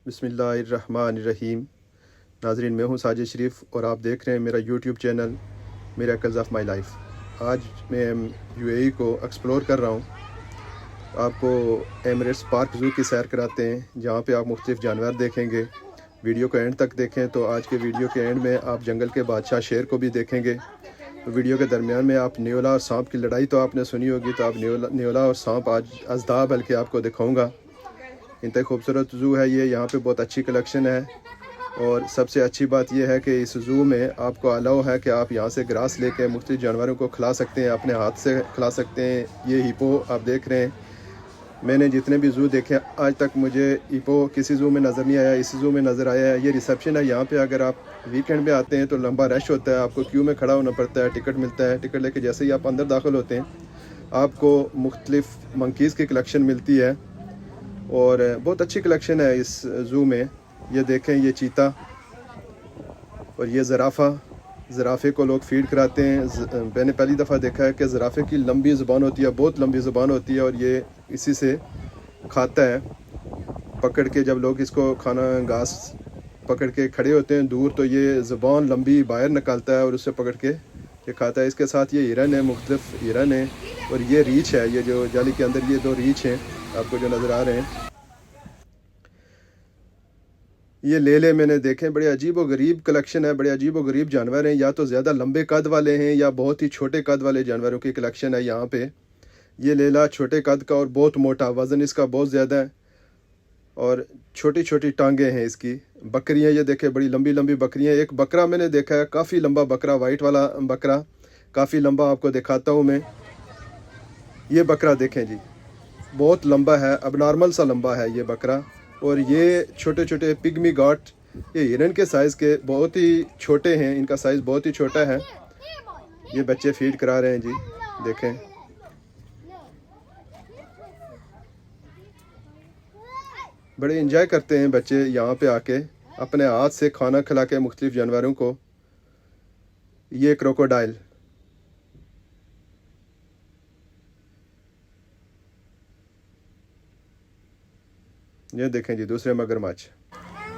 बिस्मिल्लाहिर्रहमानिर्रहीम। नाज़रीन, मैं हूँ साजिद शरीफ और आप देख रहे हैं मेरा YouTube channel miracles of my life. आज मैं यूएई को एक्सप्लोर कर रहा हूँ। आपको एमिरेट्स पार्क ज़ू की सैर कराते हैं, जहाँ पे आप मुख्तलिफ़ जानवर देखेंगे। वीडियो को एंड तक देखें तो आज के वीडियो के एंड में आप जंगल के बादशाह शेर को भी देखेंगे। तो वीडियो के दरमियान में आप न्योला और सांप की लड़ाई तो आपने सुनी होगी, तो आप न्योला और सांप आज अज़दा बल्कि आपको दिखाऊँगा। इंतहाई खूबसूरत ज़ू है ये, यहाँ पे बहुत अच्छी कलेक्शन है। और सबसे अच्छी बात यह है कि इस ज़ू में आपको अलाउ है कि आप यहाँ से ग्रास लेके मुख्तलिफ जानवरों को खिला सकते हैं, अपने हाथ से खिला सकते हैं। ये हिप्पो आप देख रहे हैं। मैंने जितने भी ज़ू देखे आज तक मुझे हिप्पो किसी ज़ू में नज़र नहीं आया, इस ज़ू में नज़र आया है। ये रिसेप्शन है यहाँ पे। अगर आप वीकेंड में आते हैं तो लंबा रश होता है, आपको क्यू में खड़ा होना पड़ता है, टिकट मिलता है। टिकट लेके जैसे ही आप अंदर दाखिल होते हैं आपको मुख्तलिफ मंकीज़ की कलेक्शन मिलती है और बहुत अच्छी कलेक्शन है इस ज़ू में। ये देखें, ये चीता और ये ज़राफ़े को लोग फीड कराते हैं। मैंने पहली दफ़ा देखा है कि ज़राफ़े की लंबी ज़ुबान होती है, बहुत लंबी ज़ुबान होती है और ये इसी से खाता है पकड़ के। जब लोग इसको खाना घास पकड़ के खड़े होते हैं दूर, तो ये ज़ुबान लंबी बाहर निकालता है और उससे पकड़ के ये खाता है। इसके साथ ये हिरन है, मुख्तलिफ हिरन है और ये रीछ है। ये जो जाली के अंदर ये दो रीछ हैं आपको जो नज़र आ रहे हैं। ये लेले मैंने देखे, बड़े अजीब व गरीब कलेक्शन है, बड़े अजीब व गरीब जानवर हैं। या तो ज़्यादा लंबे कद वाले हैं या बहुत ही छोटे कद वाले जानवरों की कलेक्शन है यहाँ पे। ये लेला छोटे कद का और बहुत मोटा, वज़न इसका बहुत ज़्यादा है और छोटी छोटी टांगें हैं इसकी। बकरियाँ ये देखे, बड़ी लंबी लंबी बकरियाँ। एक बकरा मैंने देखा है, काफ़ी लंबा बकरा, वाइट वाला बकरा, काफ़ी लंबा। आपको दिखाता हूँ मैं। ये बकरा देखें जी, बहुत लंबा है, अब नॉर्मल सा लंबा है ये बकरा। और ये छोटे छोटे पिग्मी गॉट, ये हिरन के साइज़ के बहुत ही छोटे हैं, इनका साइज़ बहुत ही छोटा है। ये बच्चे फीड करा रहे हैं जी, देखें। बड़े एंजॉय करते हैं बच्चे यहाँ पे आके, अपने हाथ से खाना खिला के मुख्तलिफ जानवरों को। ये क्रोकोडाइल, ये देखें जी, दूसरे मगरमच्छ।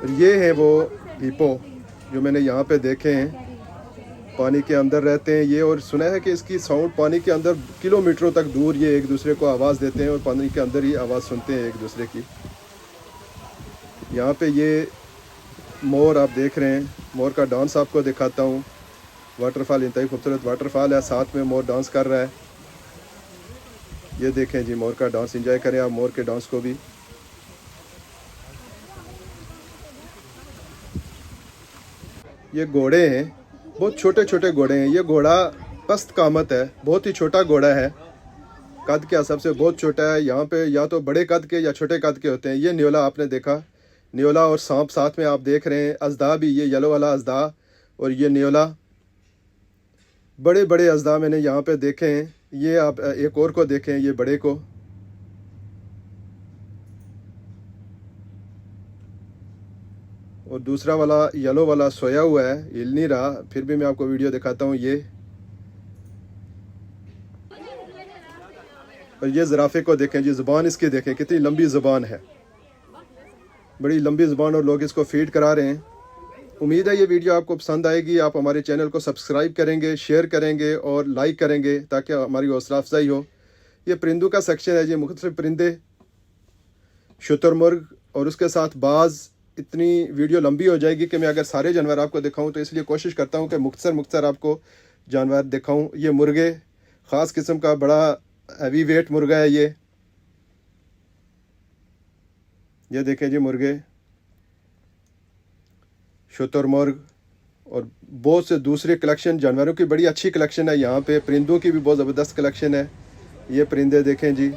और ये हैं वो हिप्पो जो मैंने यहाँ पे देखे हैं, पानी के अंदर रहते हैं ये। और सुना है कि इसकी साउंड पानी के अंदर किलोमीटरों तक दूर ये एक दूसरे को आवाज़ देते हैं और पानी के अंदर ही आवाज़ सुनते हैं एक दूसरे की। यहाँ पे ये मोर आप देख रहे हैं, मोर का डांस आपको दिखाता हूँ। वाटरफॉल, इंतहाई खूबसूरत वाटरफॉल है, साथ में मोर डांस कर रहा है। ये देखें जी, मोर का डांस, एंजॉय करें आप मोर के डांस को भी। ये घोड़े हैं, बहुत छोटे छोटे घोड़े हैं। ये घोड़ा पस्त कामत है, बहुत ही छोटा घोड़ा है, कद के हिसाब से बहुत छोटा है। यहाँ पे या तो बड़े कद के या छोटे कद के होते हैं। ये न्योला आपने देखा, न्योला और सांप साथ में आप देख रहे हैं। अज़दा भी, ये येलो वाला अज़दा और ये न्योला, बड़े बड़े अज़दा मैंने यहाँ पे देखे हैं। ये आप एक और को देखें, ये बड़े को। और दूसरा वाला येलो वाला सोया हुआ है, हिल नहीं रहा, फिर भी मैं आपको वीडियो दिखाता हूँ। ये और ये ज़राफ़े को देखें जी, ज़ुबान इसकी देखें, कितनी लंबी ज़ुबान है, बड़ी लंबी ज़ुबान, और लोग इसको फीड करा रहे हैं। उम्मीद है ये वीडियो आपको पसंद आएगी। आप हमारे चैनल को सब्सक्राइब करेंगे, शेयर करेंगे और लाइक करेंगे ताकि हमारी हौसला अफजाई हो। ये परिंदों का सेक्शन है जी, मुख्तलिफ परिंदे, शुतुरमुर्ग और उसके साथ बाज़। इतनी वीडियो लंबी हो जाएगी कि मैं अगर सारे जानवर आपको दिखाऊं, तो इसलिए कोशिश करता हूं कि मुख्तसर आपको जानवर दिखाऊं। ये मुर्गे, ख़ास किस्म का बड़ा हैवी वेट मुर्गा है ये देखें जी, मुर्गे, शुतुरमुर्ग और बहुत से दूसरे कलेक्शन। जानवरों की बड़ी अच्छी कलेक्शन है यहाँ पे, परिंदों की भी बहुत ज़बरदस्त कलेक्शन है। ये परिंदे देखें जी।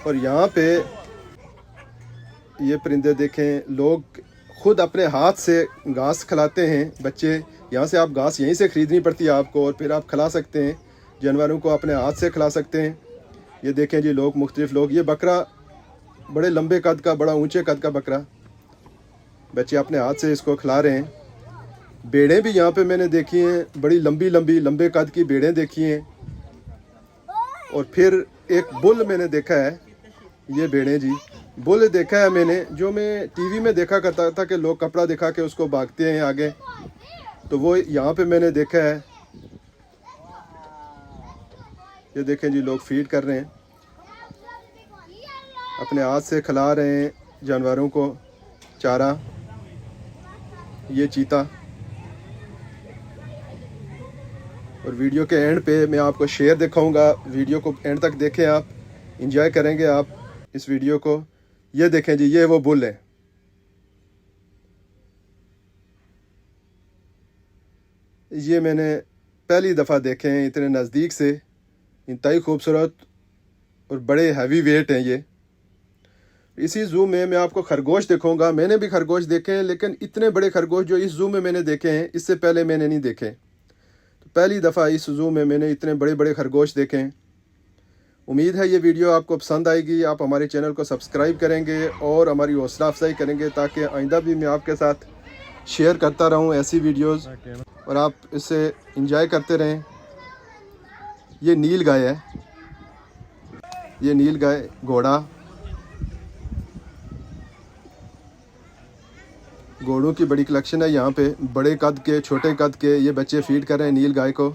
और यहाँ पे ये परिंदे देखें, लोग खुद अपने हाथ से घास खिलाते हैं बच्चे। यहाँ से आप घास यहीं से ख़रीदनी पड़ती है आपको और फिर आप खिला सकते हैं जानवरों को, अपने हाथ से खिला सकते हैं। ये देखें जी, लोग, मुख्तलिफ लोग। ये बकरा, बड़े लंबे कद का, बड़ा ऊंचे कद का बकरा, बच्चे अपने हाथ से इसको खिला रहे हैं। बेड़ें भी यहाँ पे मैंने देखी हैं, बड़ी लंबी लंबी लंबे कद की बेड़ें देखी हैं। और फिर एक बुल मैंने देखा है, ये भेड़ें जी, बुल देखा है मैंने, जो मैं टीवी में देखा करता था कि लोग कपड़ा दिखा के उसको भागते हैं आगे, तो वो यहाँ पे मैंने देखा है। ये देखें जी, लोग फीड कर रहे हैं, अपने हाथ से खिला रहे हैं जानवरों को चारा। ये चीता। और वीडियो के एंड पे मैं आपको शेर दिखाऊंगा, वीडियो को एंड तक देखें, आप इंजॉय करेंगे आप इस वीडियो को। ये देखें जी, ये वो बुल है। ये मैंने पहली दफ़ा देखे हैं इतने नज़दीक से, इंतहाई खूबसूरत और बड़े हैवी वेट हैं ये। इसी ज़ू में मैं आपको खरगोश दिखाऊंगा। मैंने भी खरगोश देखे हैं, लेकिन इतने बड़े खरगोश जो इस ज़ू में मैंने देखे हैं, इससे पहले मैंने नहीं देखे। तो पहली दफ़ा इस ज़ू में मैंने इतने बड़े बड़े खरगोश देखे हैं। उम्मीद है ये वीडियो आपको पसंद आएगी। आप हमारे चैनल को सब्सक्राइब करेंगे और हमारी हौसला अफजाई करेंगे, ताकि आइंदा भी मैं आपके साथ शेयर करता रहूं ऐसी वीडियोस और आप इससे एंजॉय करते रहें। ये नील गाय है, ये नील गाय घोड़ा। घोड़ों की बड़ी कलेक्शन है यहाँ पे, बड़े कद के, छोटे कद के। ये बच्चे फीड कर रहे हैं नील गाय को।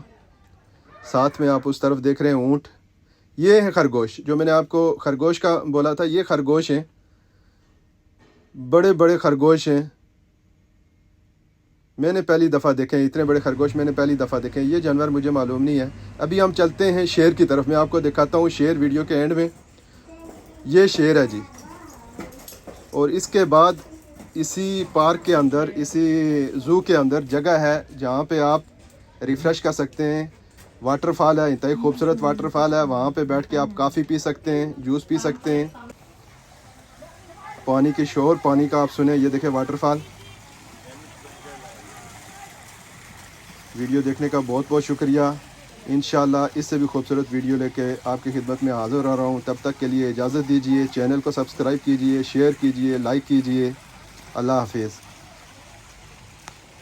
साथ में आप उस तरफ देख रहे हैं ऊँट। ये है खरगोश, जो मैंने आपको खरगोश का बोला था, ये खरगोश हैं, बड़े बड़े खरगोश हैं। मैंने पहली दफ़ा देखे हैं इतने बड़े खरगोश, मैंने पहली दफ़ा देखे हैं। ये जानवर मुझे मालूम नहीं है। अभी हम चलते हैं शेर की तरफ, मैं आपको दिखाता हूँ शेर वीडियो के एंड में। ये शेर है जी। और इसके बाद इसी पार्क के अंदर, इसी ज़ू के अंदर जगह है जहाँ पे आप रिफ़्रेश कर सकते हैं। वाटरफॉल है, इंतहाई खूबसूरत वाटरफॉल है। वहाँ पे बैठ के आप काफ़ी पी सकते हैं, जूस पी सकते हैं। पानी के शोर, पानी का आप सुने। ये देखें वाटरफॉल। वीडियो देखने का बहुत बहुत शुक्रिया। इंशाल्लाह इससे भी खूबसूरत वीडियो लेके आपकी खिदमत में हाज़िर हो रहा हूँ। तब तक के लिए इजाज़त दीजिए। चैनल को सब्सक्राइब कीजिए, शेयर कीजिए, लाइक कीजिए। अल्लाह हाफिज़।